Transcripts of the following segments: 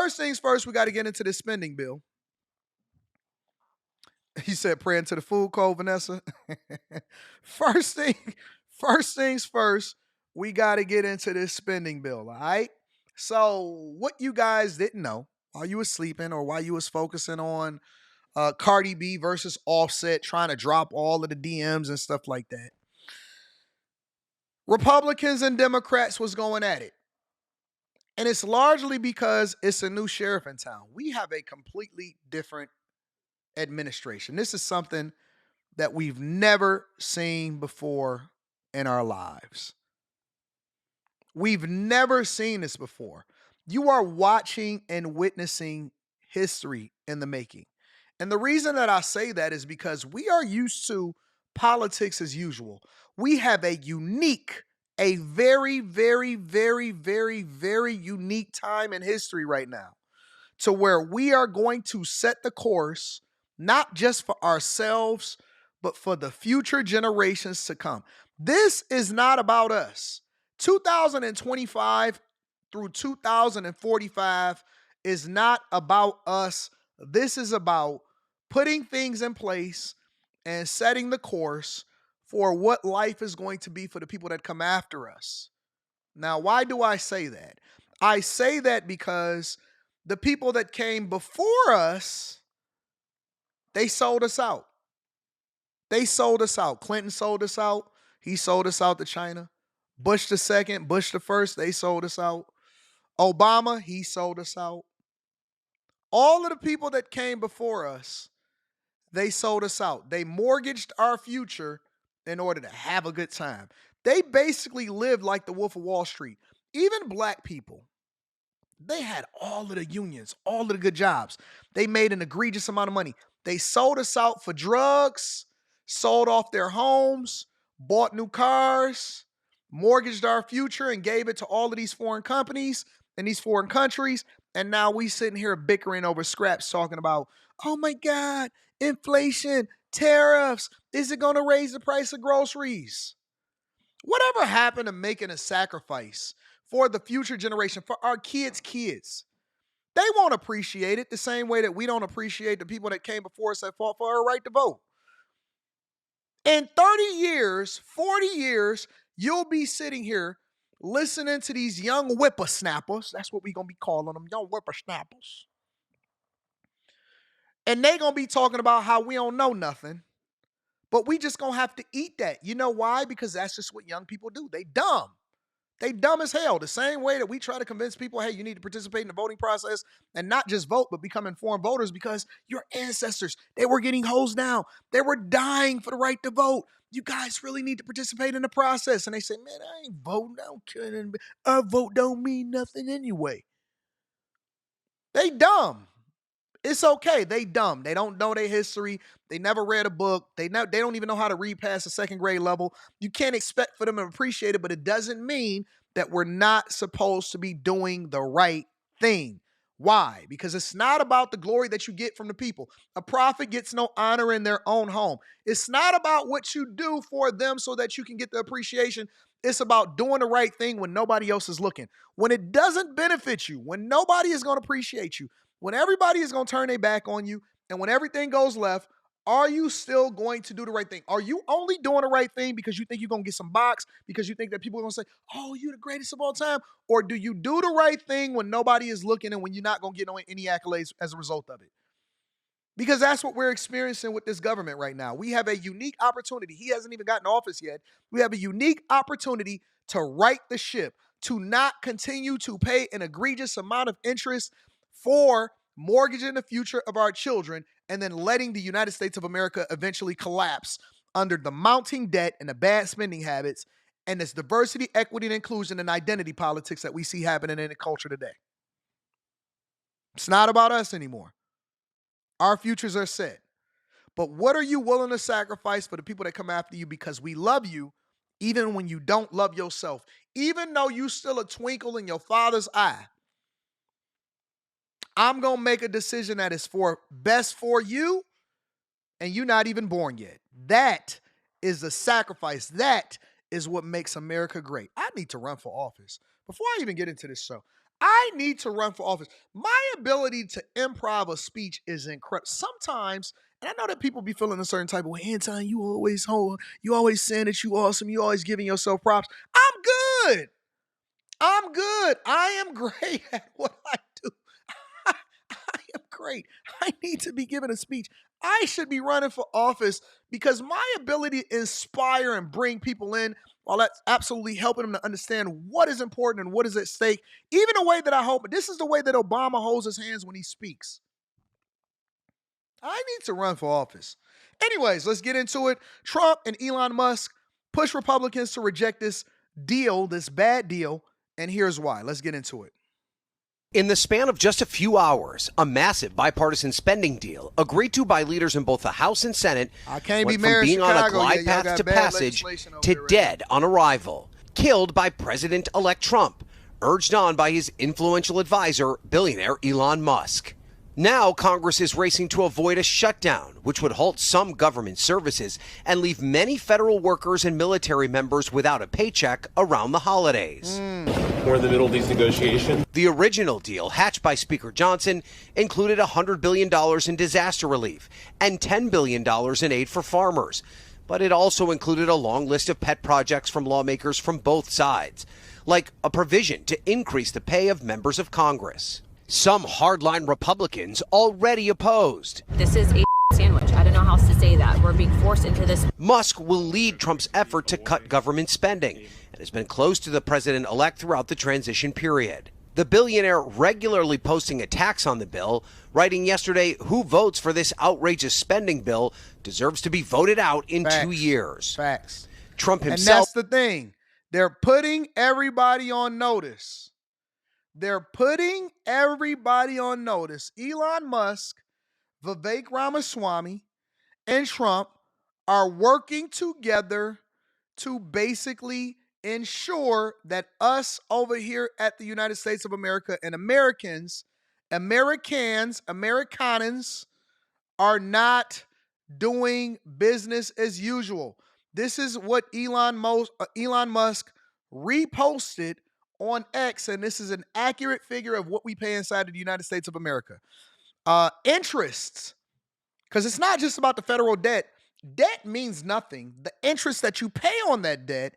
first things first, we got to get into this spending bill. He said, praying to the food code, Vanessa. first thing, first things first, we got to get into this spending bill. All right. So, what you guys didn't know while you was sleeping or while you was focusing on Cardi B versus Offset, trying to drop all of the DMs and stuff like that. Republicans and Democrats was going at it. And it's largely because it's a new sheriff in town. We have a completely different administration. This is something that we've never seen before in our lives. We've never seen this before. You are watching and witnessing history in the making. And the reason that I say that is because we are used to politics as usual. We have a very, very, very, very, very unique time in history right now to where we are going to set the course, not just for ourselves, but for the future generations to come. This is not about us. 2025 through 2045 is not about us. This is about putting things in place and setting the course for what life is going to be for the people that come after us. Now, why do I say that? I say that because the people that came before us, they sold us out. They sold us out. Clinton sold us out. He sold us out to China. Bush the second, Bush the first, they sold us out. Obama, he sold us out. All of the people that came before us, they sold us out. They mortgaged our future in order to have a good time. They basically lived like the Wolf of Wall Street. Even black people, they had all of the unions, all of the good jobs. They made an egregious amount of money. They sold us out for drugs, sold off their homes, bought new cars, mortgaged our future and gave it to all of these foreign companies and these foreign countries. And now we sitting here bickering over scraps talking about, oh my God, inflation, tariffs. Is it going to raise the price of groceries? Whatever happened to making a sacrifice for the future generation, for our kids' kids? They won't appreciate it the same way that we don't appreciate the people that came before us that fought for our right to vote. In 30 years, 40 years, you'll be sitting here listening to these young whippersnappers. That's what we're going to be calling them, young whippersnappers. And they're going to be talking about how we don't know nothing. But we just going to have to eat that. You know why? Because that's just what young people do. They dumb. They dumb as hell. The same way that we try to convince people, hey, you need to participate in the voting process and not just vote, but become informed voters because your ancestors, they were getting hosed down. They were dying for the right to vote. You guys really need to participate in the process. And they say, man, I ain't voting. I don't care. Our vote don't mean nothing anyway. They dumb. It's okay. They dumb. They don't know their history. They never read a book. They don't even know how to read past the second grade level. You can't expect for them to appreciate it, but it doesn't mean that we're not supposed to be doing the right thing. Why? Because it's not about the glory that you get from the people. A prophet gets no honor in their own home. It's not about what you do for them so that you can get the appreciation. It's about doing the right thing when nobody else is looking. When it doesn't benefit you, when nobody is going to appreciate you, when everybody is going to turn their back on you, and when everything goes left, are you still going to do the right thing? Are you only doing the right thing because you think you're going to get some box, because you think that people are going to say, oh, you're the greatest of all time? Or do you do the right thing when nobody is looking and when you're not going to get any accolades as a result of it? Because that's what we're experiencing with this government right now. We have a unique opportunity. He hasn't even gotten office yet. We have a unique opportunity to right the ship, to not continue to pay an egregious amount of interest for mortgaging the future of our children and then letting the United States of America eventually collapse under the mounting debt and the bad spending habits and this diversity, equity, and inclusion and identity politics that we see happening in the culture today. It's not about us anymore. Our futures are set. But what are you willing to sacrifice for the people that come after you because we love you even when you don't love yourself? Even though you still a twinkle in your father's eye, I'm going to make a decision that is for best for you and you're not even born yet. That is the sacrifice. That is what makes America great. I need to run for office. Before I even get into this show, I need to run for office. My ability to improv a speech is incredible. Sometimes, and I know that people be feeling a certain type of way. Anton, you always saying that you awesome. You always giving yourself props. I'm good. I'm good. I am great at what I do. I am great. I need to be giving a speech. I should be running for office because my ability to inspire and bring people in, while that's absolutely helping them to understand what is important and what is at stake, even the way that I hope, this is the way that Obama holds his hands when he speaks. I need to run for office. Anyways, let's get into it. Trump and Elon Musk push Republicans to reject this deal, this bad deal, and here's why. Let's get into it. In the span of just a few hours, a massive bipartisan spending deal agreed to by leaders in both the House and Senate went from being on a glide path to passage to dead on arrival, killed by President-elect Trump, urged on by his influential advisor, billionaire Elon Musk. Now, Congress is racing to avoid a shutdown, which would halt some government services and leave many federal workers and military members without a paycheck around the holidays. We're in the middle of these negotiations. The original deal, hatched by Speaker Johnson, included $100 billion in disaster relief and $10 billion in aid for farmers. But it also included a long list of pet projects from lawmakers from both sides, like a provision to increase the pay of members of Congress. Some hardline Republicans already opposed. This is a sandwich. I don't know how else to say that. We're being forced into this. Musk will lead Trump's effort to cut government spending and has been close to the president-elect throughout the transition period. The billionaire regularly posting attacks on the bill, writing yesterday, "Who votes for this outrageous spending bill deserves to be voted out in 2 years." Facts. Trump himself. And that's the thing. They're putting everybody on notice. They're putting everybody on notice. Elon Musk, Vivek Ramaswamy, and Trump are working together to basically ensure that us over here at the United States of America and Americans are not doing business as usual. This is what Elon Musk reposted on X, and this is an accurate figure of what we pay inside of the United States of America. Interests, because it's not just about the federal debt. Debt means nothing. The interest that you pay on that debt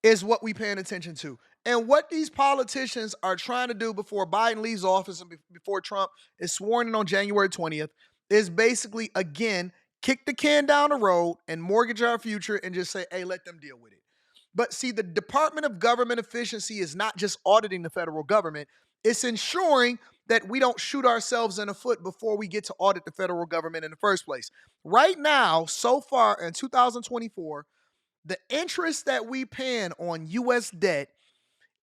is what we paying attention to. And what these politicians are trying to do before Biden leaves office and before Trump is sworn in on January 20th is basically, again, kick the can down the road and mortgage our future and just say, hey, let them deal with it. But see, the Department of Government Efficiency is not just auditing the federal government. It's ensuring that we don't shoot ourselves in the foot before we get to audit the federal government in the first place. Right now, so far in 2024, the interest that we paying on U.S. debt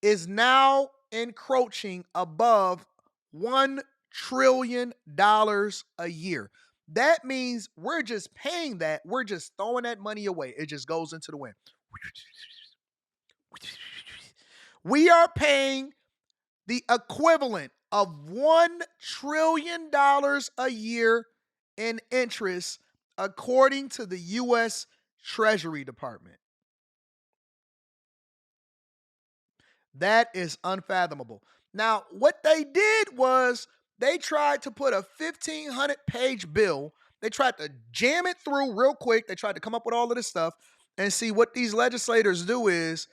is now encroaching above $1 trillion a year. That means we're just paying that. We're just throwing that money away. It just goes into the wind. We are paying the equivalent of $1 trillion a year in interest, according to the U.S. Treasury Department. That is unfathomable. Now, what they did was they tried to put a 1,500-page bill. They tried to jam it through real quick. They tried to come up with all of this stuff. And see, what these legislators do is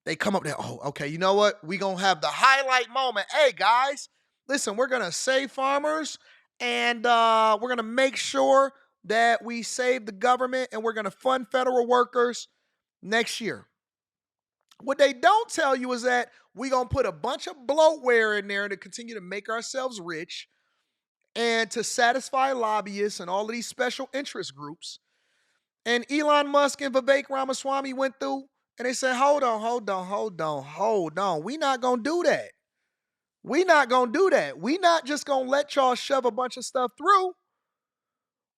they come up there, oh, okay, you know what? We're going to have the highlight moment. Hey, guys, listen, we're going to save farmers, and we're going to make sure that we save the government, and we're going to fund federal workers next year. What they don't tell you is that we're going to put a bunch of bloatware in there to continue to make ourselves rich and to satisfy lobbyists and all of these special interest groups. And Elon Musk and Vivek Ramaswamy went through and they said, hold on. We're not going to do that. We're not going to do that. We're not just going to let y'all shove a bunch of stuff through.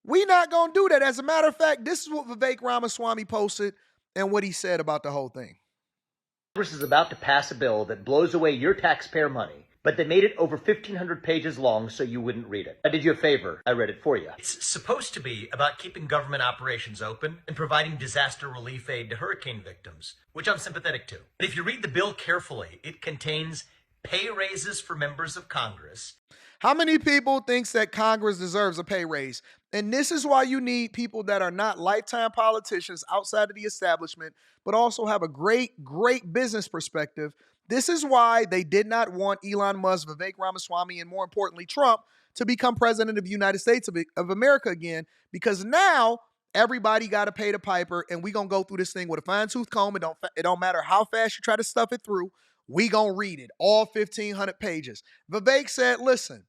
We're not going to do that. As a matter of fact, this is what Vivek Ramaswamy posted and what he said about the whole thing. Congress is about to pass a bill that blows away your taxpayer money, but they made it over 1,500 pages long so you wouldn't read it. I did you a favor. I read it for you. It's supposed to be about keeping government operations open and providing disaster relief aid to hurricane victims, which I'm sympathetic to. But if you read the bill carefully, it contains pay raises for members of Congress. How many people thinks that Congress deserves a pay raise? And this is why you need people that are not lifetime politicians outside of the establishment, but also have a great, great business perspective. This is why they did not want Elon Musk, Vivek Ramaswamy, and more importantly, Trump to become president of the United States of America again, because now everybody got to pay the piper, and we going to go through this thing with a fine-tooth comb. It don't matter how fast you try to stuff it through. We going to read it, all 1,500 pages. Vivek said, listen,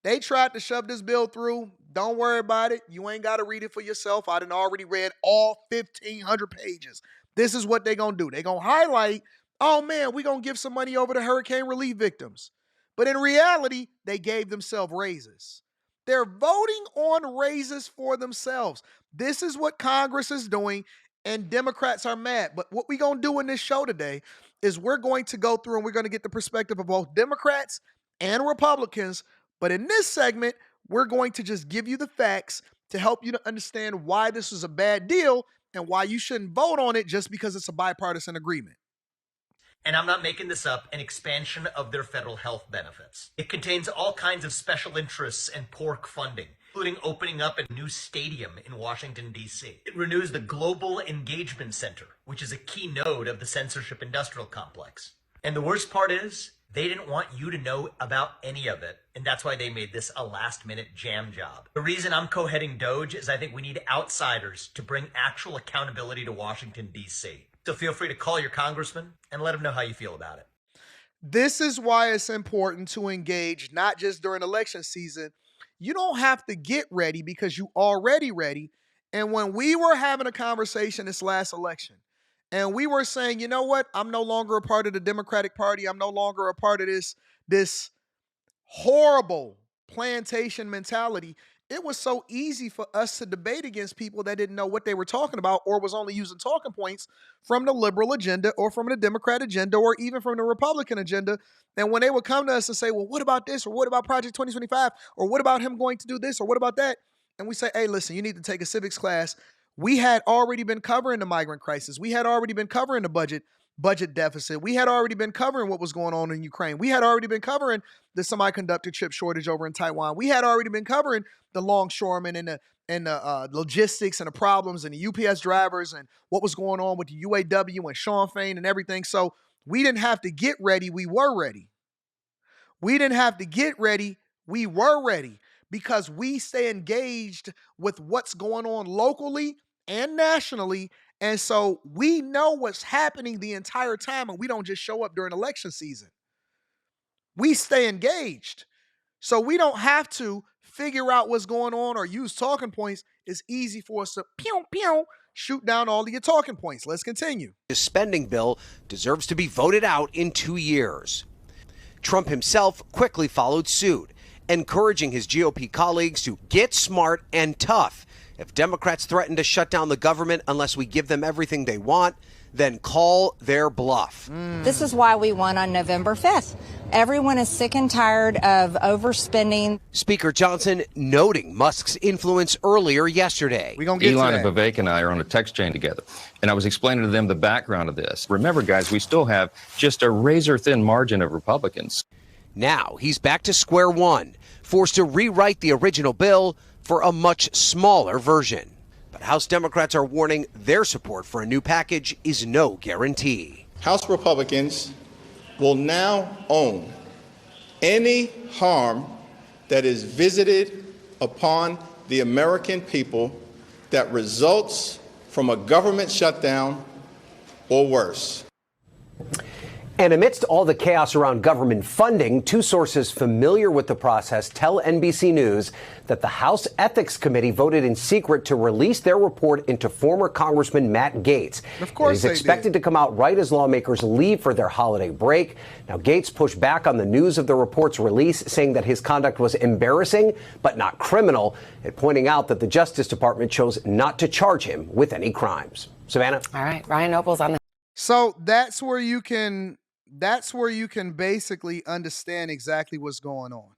they tried to shove this bill through. Don't worry about it. You ain't got to read it for yourself. I done already read all 1,500 pages. This is what they going to do. They going to highlight, oh man, we going to give some money over to hurricane relief victims. But in reality, they gave themselves raises. They're voting on raises for themselves. This is what Congress is doing, and Democrats are mad. But what we're going to do in this show today is we're going to go through and we're going to get the perspective of both Democrats and Republicans. But in this segment, we're going to just give you the facts to help you to understand why this is a bad deal and why you shouldn't vote on it just because it's a bipartisan agreement. And I'm not making this up, an expansion of their federal health benefits. It contains all kinds of special interests and pork funding, including opening up a new stadium in Washington, D.C. It renews the Global Engagement Center, which is a key node of the censorship industrial complex. And the worst part is, they didn't want you to know about any of it, and that's why they made this a last-minute jam job. The reason I'm co-heading DOGE is I think we need outsiders to bring actual accountability to Washington, D.C. So feel free to call your congressman and let him know how you feel about it. This is why it's important to engage, not just during election season. You don't have to get ready because you already ready. And when we were having a conversation this last election, and we were saying, you know what? I'm no longer a part of the Democratic Party. I'm no longer a part of this horrible plantation mentality. It was so easy for us to debate against people that didn't know what they were talking about or was only using talking points from the liberal agenda or from the Democrat agenda or even from the Republican agenda. And when they would come to us and say, well, what about this? Or what about Project 2025? Or what about him going to do this? Or what about that? And we say, hey, listen, you need to take a civics class. We had already been covering the migrant crisis. We had already been covering the budget deficit. We had already been covering what was going on in Ukraine. We had already been covering the semiconductor chip shortage over in Taiwan. We had already been covering the longshoremen and the logistics and the problems and the UPS drivers and what was going on with the UAW and Sean Fain and everything. So we didn't have to get ready. We were ready. We didn't have to get ready. We were ready because we stay engaged with what's going on locally and nationally. And so we know what's happening the entire time, and we don't just show up during election season. We stay engaged. So we don't have to figure out what's going on or use talking points. It's easy for us to pew, pew, shoot down all of your talking points. Let's continue. His spending bill deserves to be voted out in 2 years. Trump himself quickly followed suit, encouraging his GOP colleagues to get smart and tough. If Democrats threaten to shut down the government unless we give them everything they want, then call their bluff. This is why we won on November 5th. Everyone is sick and tired of overspending. Speaker Johnson noting Musk's influence earlier yesterday. Elon and Vivek and I are on a text chain together, and I was explaining to them the background of this. Remember, guys, we still have just a razor-thin margin of Republicans. Now he's back to square one, forced to rewrite the original bill for a much smaller version. But House Democrats are warning their support for a new package is no guarantee. House Republicans will now own any harm that is visited upon the American people that results from a government shutdown or worse. And amidst all the chaos around government funding, two sources familiar with the process tell NBC News that the House Ethics Committee voted in secret to release their report into former Congressman Matt Gaetz. Of course, he's expected to come out right as lawmakers leave for their holiday break. Now, Gaetz pushed back on the news of the report's release, saying that his conduct was embarrassing but not criminal, and pointing out that the Justice Department chose not to charge him with any crimes. Savannah? All right, Ryan Nobles on the. So that's where you can basically understand exactly what's going on.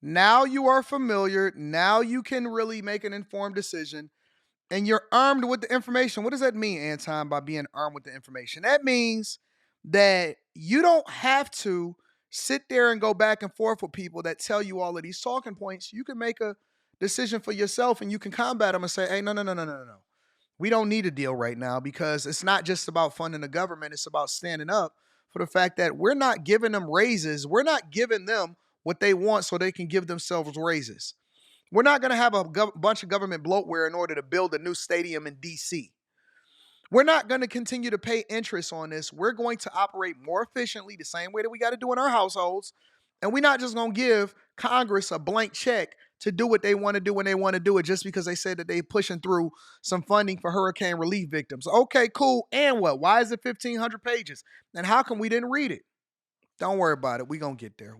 Now you are familiar. Now you can really make an informed decision, and you're armed with the information. What does that mean, Anton, by being armed with the information? That means that you don't have to sit there and go back and forth with people that tell you all of these talking points, you can make a decision for yourself and you can combat them and say, hey, no. We don't need a deal right now because it's not just about funding the government. It's about standing up for the fact that we're not giving them raises. We're not giving them what they want so they can give themselves raises. We're not going to have a bunch of government bloatware in order to build a new stadium in D.C. We're not going to continue to pay interest on this. We're going to operate more efficiently the same way that we got to do in our households. And we're not just going to give Congress a blank check to do what they want to do when they want to do it just because they said that they pushing through some funding for hurricane relief victims. Okay, cool. And what? Why is it 1,500 pages? And how come we didn't read it? Don't worry about it. We're going to get there.